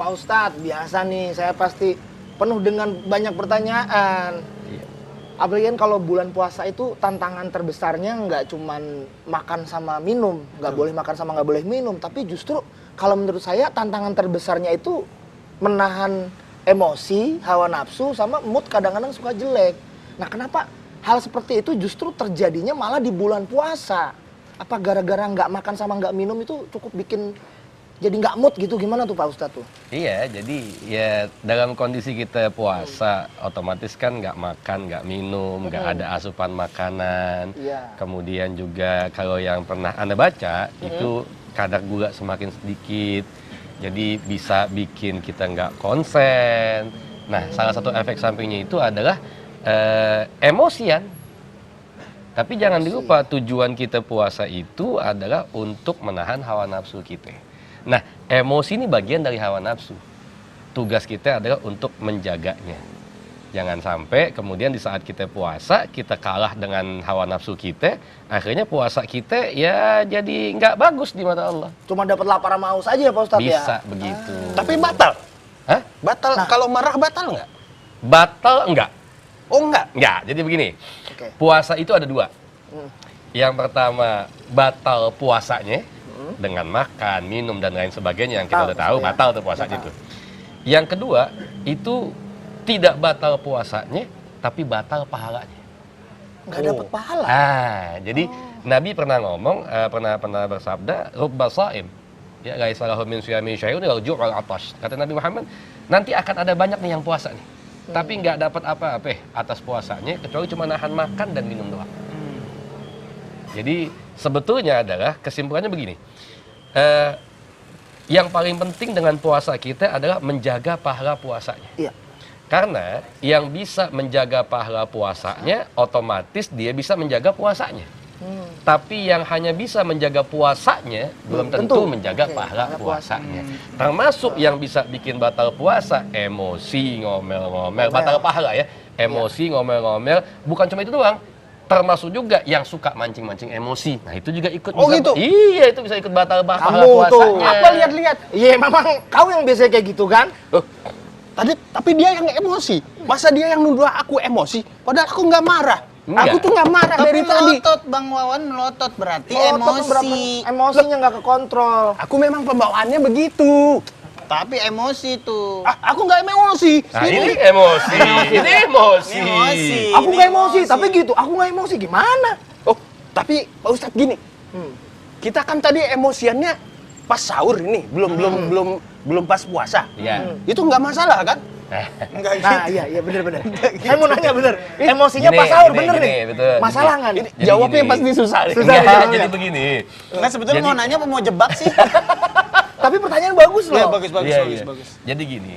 Pak Ustadz, biasa nih saya pasti penuh dengan banyak pertanyaan. Iya. Apalagi kan kalau bulan puasa itu tantangan terbesarnya nggak cuman makan sama minum, nggak boleh makan sama nggak boleh minum, tapi justru kalau menurut saya tantangan terbesarnya itu menahan emosi, hawa nafsu, sama mood kadang-kadang suka jelek. Nah, kenapa hal seperti itu justru terjadinya malah di bulan puasa? Apa gara-gara nggak makan sama nggak minum itu cukup bikin jadi nggak mood gitu, gimana tuh Pak Ustadz tuh? Iya, jadi ya dalam kondisi kita puasa, otomatis kan nggak makan, nggak minum, nggak ada asupan makanan. Iya. Kemudian juga kalau yang pernah Anda baca, itu kadar gula semakin sedikit. Jadi bisa bikin kita nggak konsen. Nah, salah satu efek sampingnya itu adalah emosian. Tapi jangan dilupa, tujuan kita puasa itu adalah untuk menahan hawa nafsu kita. Nah, emosi ini bagian dari hawa nafsu. Tugas kita adalah untuk menjaganya. Jangan sampai kemudian di saat kita puasa, kita kalah dengan hawa nafsu kita, akhirnya puasa kita ya jadi nggak bagus di mata Allah. Cuma dapat lapar sama haus aja ya Pak Ustadz ya? Bisa begitu. Tapi batal. Hah? Batal. Kalau marah batal nggak? Batal enggak? Oh enggak. Enggak, jadi begini. Oke. Puasa itu ada dua. Yang pertama, batal puasanya dengan makan, minum, dan lain sebagainya yang kita Batal, udah tahu, ya. batal tuh puasanya Batal. itu. Yang kedua, itu tidak batal puasanya, tapi batal pahalanya. Nggak dapat pahala. Jadi Nabi pernah ngomong, pernah bersabda, rubba shaim, ya laisa lahu min siyami syai'un wal ju' wal 'atash. Kata Nabi Muhammad, nanti akan ada banyak nih yang puasa nih. Tapi nggak dapat apa-apa atas puasanya kecuali cuma nahan makan dan minum doang. Jadi sebetulnya adalah kesimpulannya begini. Yang paling penting dengan puasa kita adalah menjaga pahala puasanya. Iya. Karena yang bisa menjaga pahala puasanya, otomatis dia bisa menjaga puasanya. Tapi yang hanya bisa menjaga puasanya, belum tentu menjaga pahala puasanya. Termasuk yang bisa bikin batal puasa, emosi, ngomel-ngomel, batal pahala ya. Emosi, ngomel-ngomel, bukan cuma itu doang. Termasuk juga yang suka mancing-mancing emosi. Nah, itu juga ikut Oh, bisa, gitu? Iya, itu bisa ikut batal pahala Kamu puasanya. tuh, Apa lihat-lihat? Iya, memang kau yang biasanya kayak gitu kan? Tapi dia yang emosi. Masa dia yang nuduh aku emosi? Padahal aku nggak marah. Enggak. Aku tuh nggak marah dari Tapi tadi. melotot, Bang Wawan melotot berarti Melotot kan emosi. emosinya nggak kekontrol. Aku memang pembawaannya begitu. Tapi emosi tuh. Aku nggak emosi. Nah, ini emosi. Ini emosi. Emosi. Aku nggak emosi, tapi gitu. Aku nggak emosi gimana? Oh, tapi Pak Ustadz gini. Kita kan tadi emosiannya pas sahur ini, belum pas puasa. Iya. Itu nggak masalah kan? Enggak Nah, iya bener. Saya mau nanya bener. Emosinya Gini, pas sahur gini, bener gini, nih. betul. Masalah nggak nih? Jadi Jawabnya gini. pasti susah. Susah. Enggak, jawabnya. jadi begini. Enggak, sebetulnya Jadi- mau nanya apa mau jebak sih? Tapi pertanyaan bagus loh. Iya, bagus. Iya. Jadi gini,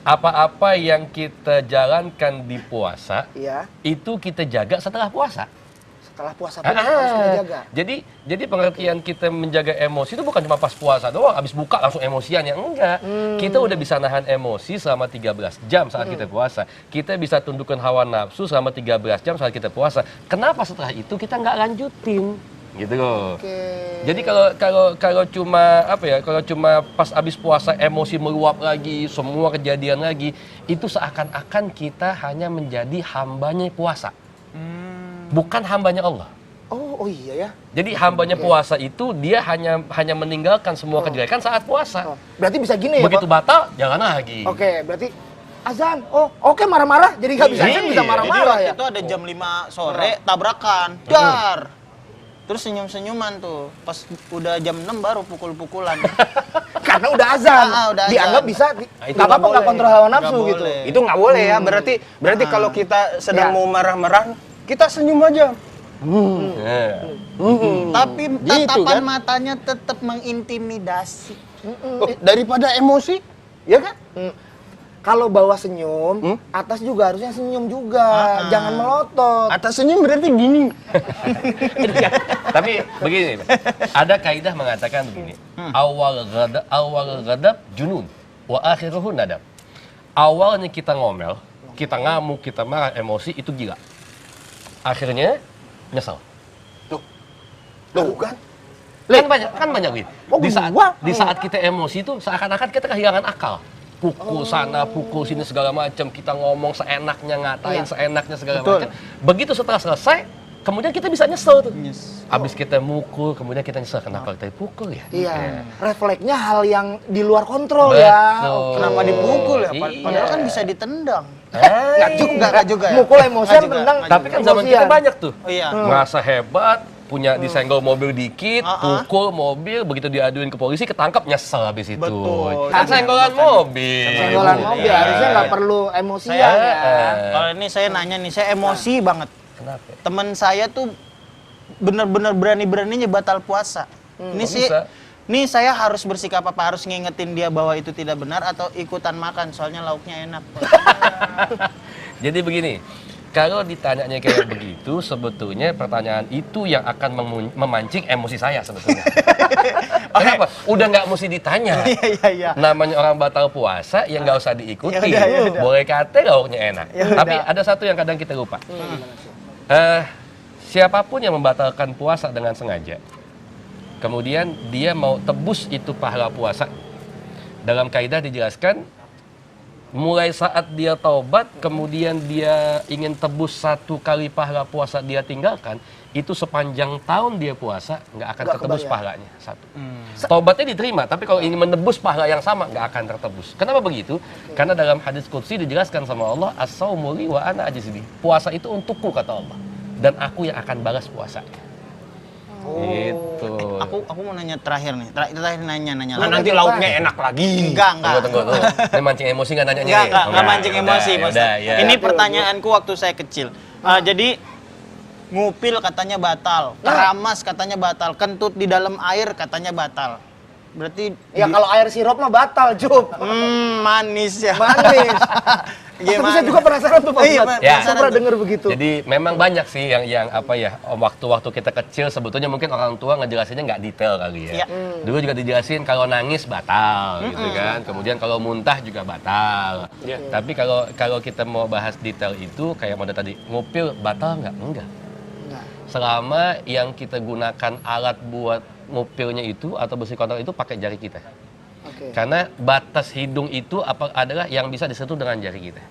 apa-apa yang kita jalankan di puasa, Iya, itu kita jaga setelah puasa. setelah puasa pun harus kita jaga. Jadi pengertian kita menjaga emosi itu bukan cuma pas puasa doang, habis buka langsung emosian, ya enggak. Kita udah bisa nahan emosi selama 13 jam saat kita puasa. Kita bisa tundukkan hawa nafsu selama 13 jam saat kita puasa. Kenapa setelah itu kita nggak lanjutin? Gitu loh. Oke. Jadi kalau cuma kalau cuma pas habis puasa emosi meluap lagi, semua kejadian lagi, itu seakan-akan kita hanya menjadi hambanya puasa. Bukan hambanya Allah. Oh iya ya. Jadi hambanya puasa itu dia hanya meninggalkan semua kejelekan saat puasa. Oh, berarti bisa gini ya, Begitu Pak? batal, jangan lagi. Oke, berarti azan. Oh, oke marah-marah. Jadi nggak bisa azan, Iya. bisa Jadi marah-marah waktu ya. itu ada jam 5 sore tabrakan. Dar. Terus senyum-senyuman tuh. Pas udah jam 6 baru pukul-pukulan. Karena udah azan. Udah azan. Dianggap bisa itu nggak nggak apa-apa nggak boleh. kontrol hawa nafsu Nggak gitu. boleh. Itu nggak boleh ya. Berarti kalau kita sedang Ya. mau marah-marah, kita senyum aja. Nah. Tapi Gitu, tatapan kan? matanya tetap mengintimidasi. Oh, daripada emosi, ya kan? Kalau bawah senyum, atas juga harusnya senyum juga. Jangan melotot. Atas senyum berarti gini. Tapi begini, ada kaidah mengatakan begini. Awal ghadab junun wa akhiruhu nadab. Awalnya kita ngomel, kita ngamuk, kita marah, emosi itu gila. Akhirnya nyesel. Tuh kan? Kan banyak Win. Oh, Di saat kita emosi itu seakan-akan kita kehilangan akal. Pukul sana, pukul sini segala macam, kita ngomong seenaknya, ngatain seenaknya segala macam. Begitu setelah selesai, kemudian kita bisa nyesel tuh. Abis kita mukul, kemudian kita nyesel kenapa kita dipukul ya? Iya. Refleksnya hal yang di luar kontrol ya. Betul. Kenapa dipukul ya? Iya. Padahal kan bisa ditendang. Nggak juga ya. Mukul emosian, tendang. Tapi kan zaman kita banyak tuh. Oh iya. Merasa hebat, punya disenggol mobil dikit, pukul mobil, begitu diaduin ke polisi, ketangkap, nyesel habis itu. Betul. Kan senggolan mobil. Senggolan mobil, Iya. harusnya nggak perlu emosian Iya. ya. Kalau ini saya nanya nih, saya emosi banget. Kenapa? Temen saya tuh bener-bener berani-beraninya batal puasa. Ini kok sih, bisa? nih saya harus bersikap apa? Harus ngingetin dia bahwa itu tidak benar atau ikutan makan? Soalnya lauknya enak. Jadi begini, kalau ditanyanya kayak begitu, sebetulnya pertanyaan itu yang akan memancing emosi saya sebetulnya. Kenapa? Udah nggak mesti ditanya. Iya. Namanya orang batal puasa, yang nggak usah diikuti. Ya udah. Boleh kata lauknya enak. Tapi ada satu yang kadang kita lupa. Siapapun yang membatalkan puasa dengan sengaja, kemudian dia mau tebus itu pahala puasa, dalam kaidah dijelaskan, mulai saat dia taubat, kemudian dia ingin tebus 1 kali pahala puasa dia tinggalkan, itu sepanjang tahun dia puasa nggak akan tertebus pahalanya. 1. Taubatnya diterima, tapi kalau ingin menebus pahala yang sama nggak akan tertebus. Kenapa begitu? Karena dalam hadis qudsi dijelaskan sama Allah, as-saumu li wa ana ajzi. Puasa itu untukku kata Allah, dan aku yang akan balas puasanya. Gitu. Aku mau nanya terakhir nih. Terakhir nanya. Nanti lauknya enak lagi. Enggak. Tunggu. Ini mancing emosi nggak nanyanya? Enggak mancing emosi, Mas. Ya. Ini pertanyaanku waktu saya kecil. Jadi ngupil katanya batal, keramas katanya batal, kentut di dalam air katanya batal. Berarti Ya kalau air sirup mah batal, Jup. manis ya. Manis. Tapi saya juga penasaran tuh Pak Iya, Ustadz. Ya. Saya pernah dengar begitu. Jadi memang banyak sih yang apa ya, waktu-waktu kita kecil sebetulnya mungkin orang tua ngejelasinnya nggak detail kali ya. Iya. Dulu juga dijelasin kalau nangis batal gitu kan. Kemudian kalau muntah juga batal. Tapi kalau kita mau bahas detail itu kayak model tadi, ngupil batal nggak? Enggak. Selama yang kita gunakan alat buat ngupilnya itu atau bersih kotor itu pakai jari kita. Oke. Karena batas hidung itu adalah yang bisa disentuh dengan jari kita.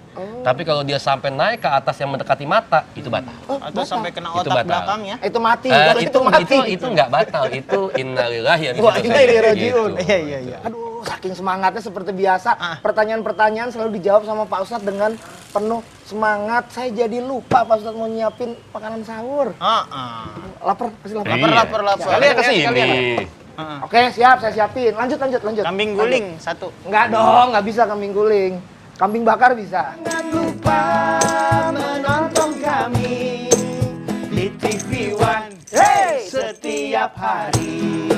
Tapi kalau dia sampai naik ke atas yang mendekati mata, itu batal. Atau sampai kena Itu otak batal. belakangnya. Itu mati. Kalau itu mati. Itu nggak batal, itu innalillahi wa inna Wah, ilaihi inna ilaihi raji'un. raji'un. Gitu. Iya. Aduh, saking semangatnya seperti biasa. Pertanyaan-pertanyaan selalu dijawab sama Pak Ustadz dengan penuh semangat. Saya jadi lupa Pak Ustadz mau nyiapin makanan sahur. Lapar, kasih lapar. Iya. Lapar. Kalian kesini. Oke, siap, saya siapin. Lanjut. Kambing guling satu. Enggak dong, nggak bisa kambing guling. Kambing bakar bisa. Jangan lupa menonton kami di TV One setiap hari.